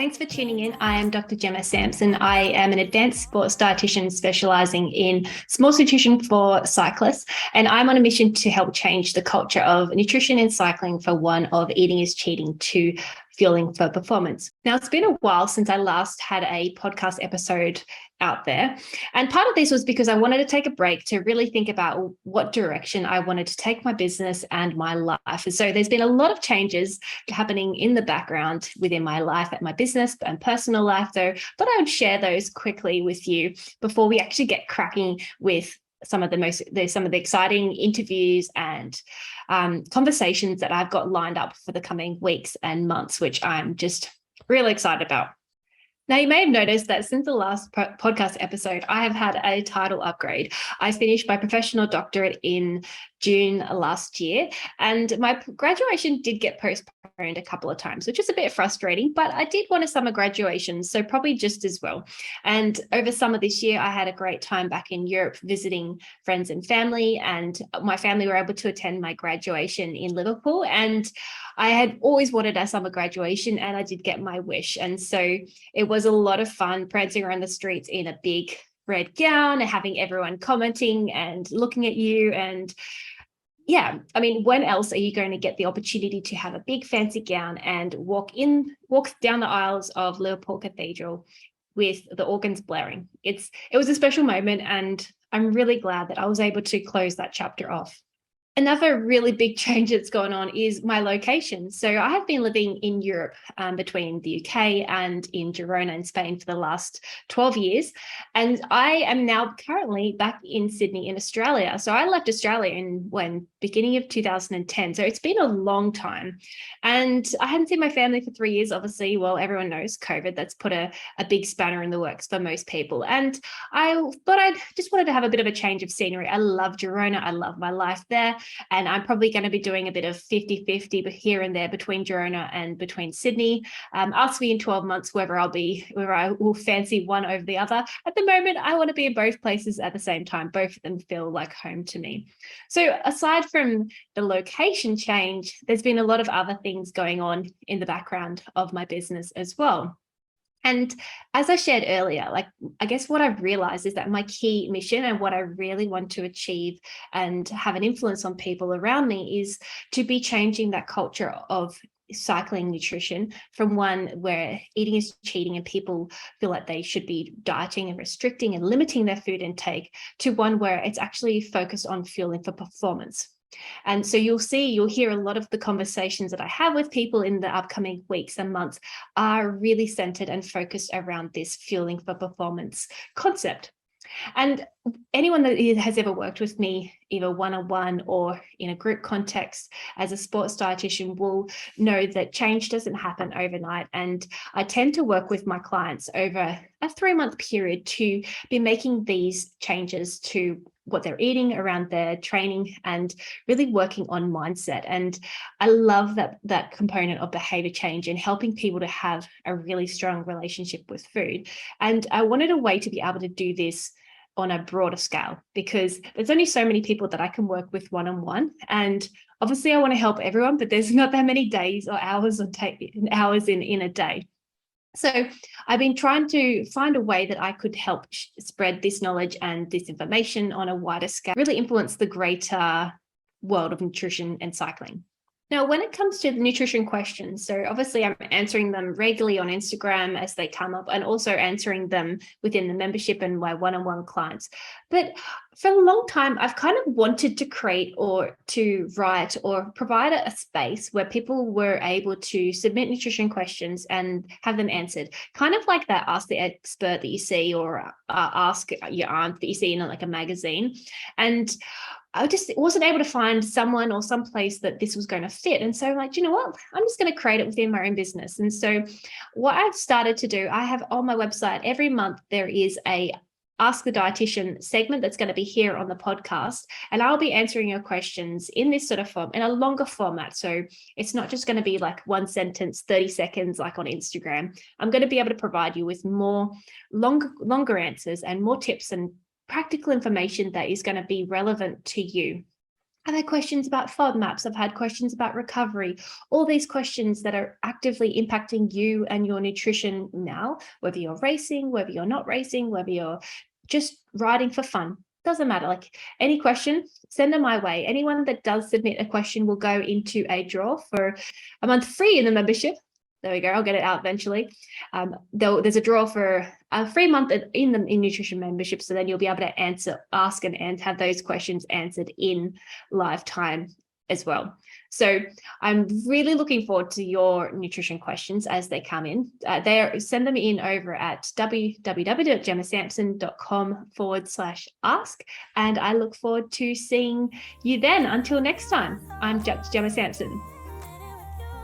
Thanks for tuning in. I am Dr. Gemma Sampson. I am an advanced sports dietitian specializing in sports nutrition for cyclists, and I'm on a mission to help change the culture of nutrition in cycling from one of eating is cheating to fueling for performance. Now, it's been a while since I last had a podcast episode out there. And part of this was because I wanted to take a break to really think about what direction I wanted to take my business and my life. And so there's been a lot of changes happening in the background within my life, at my business and personal life, though. But I would share those quickly with you before we actually get cracking with some of the exciting interviews and conversations that I've got lined up for the coming weeks and months, which I'm just really excited about. Now, you may have noticed that since the last podcast episode, I have had a title upgrade. I finished my professional doctorate in June last year, and my graduation did get postponed a couple of times, which is a bit frustrating, but I did want a summer graduation, so probably just as well. And over summer this year, I had a great time back in Europe visiting friends and family, and my family were able to attend my graduation in Liverpool. And I had always wanted a summer graduation, and I did get my wish. And so it was a lot of fun prancing around the streets in a big red gown and having everyone commenting and looking at you. And yeah, I mean, when else are you going to get the opportunity to have a big fancy gown and walk down the aisles of Liverpool Cathedral with the organs blaring? It was a special moment, and I'm really glad that I was able to close that chapter off. Another really big change that's gone on is my location. So I have been living in Europe between the UK and in Girona in Spain for the last 12 years. And I am now currently back in Sydney in Australia. So I left Australia in beginning of 2010. So it's been a long time. And I hadn't seen my family for 3 years, obviously. Well, everyone knows COVID. That's put a big spanner in the works for most people. And I thought I just wanted to have a bit of a change of scenery. I love Girona. I love my life there. And I'm probably going to be doing a bit of 50-50 here and there between Girona and between Sydney. Ask me in 12 months whether I will fancy one over the other. At the moment, I want to be in both places at the same time. Both of them feel like home to me. So aside from the location change, there's been a lot of other things going on in the background of my business as well. And as I shared earlier, I guess what I've realized is that my key mission and what I really want to achieve and have an influence on people around me is to be changing that culture of cycling nutrition from one where eating is cheating and people feel like they should be dieting and restricting and limiting their food intake to one where it's actually focused on fueling for performance. And so you'll hear a lot of the conversations that I have with people in the upcoming weeks and months are really centered and focused around this fueling for performance concept. And anyone that has ever worked with me, either one-on-one or in a group context as a sports dietitian, will know that change doesn't happen overnight. And I tend to work with my clients over a 3-month period to be making these changes to what they're eating, around their training, and really working on mindset. And I love that component of behavior change and helping people to have a really strong relationship with food. And I wanted a way to be able to do this on a broader scale, because there's only so many people that I can work with one-on-one. And obviously I want to help everyone, but there's not that many days or hours in a day. So I've been trying to find a way that I could help spread this knowledge and this information on a wider scale, really influence the greater world of nutrition and cycling. Now, when it comes to the nutrition questions, so obviously I'm answering them regularly on Instagram as they come up, and also answering them within the membership and my one-on-one clients. But for a long time, I've kind of wanted to create or to write or provide a space where people were able to submit nutrition questions and have them answered, kind of like that Ask the Expert that you see, or Ask Your Aunt that you see in like a magazine. And I just wasn't able to find someone or some place that this was going to fit. And so I'm like, you know what? I'm just going to create it within my own business. And so what I've started to do, I have on my website, every month there is a Ask the Dietitian segment that's going to be here on the podcast. And I'll be answering your questions in this sort of form, in a longer format. So it's not just going to be like one sentence, 30 seconds, like on Instagram. I'm going to be able to provide you with more longer answers and more tips and practical information that is going to be relevant to you. I've had questions about FODMAPs. I've had questions about recovery, all these questions that are actively impacting you and your nutrition now, whether you're racing, whether you're not racing, whether you're just riding for fun. Doesn't matter. Like any question, send them my way. Anyone that does submit a question will go into a draw for a month free in the membership. There we go. I'll get it out eventually. There's a draw for a free month in nutrition membership. So then you'll be able to ask and have those questions answered in live time as well. So I'm really looking forward to your nutrition questions as they come in. Send them in over at www.gemmasampson.com/ask. And I look forward to seeing you then. Until next time, I'm Dr. Gemma Sampson.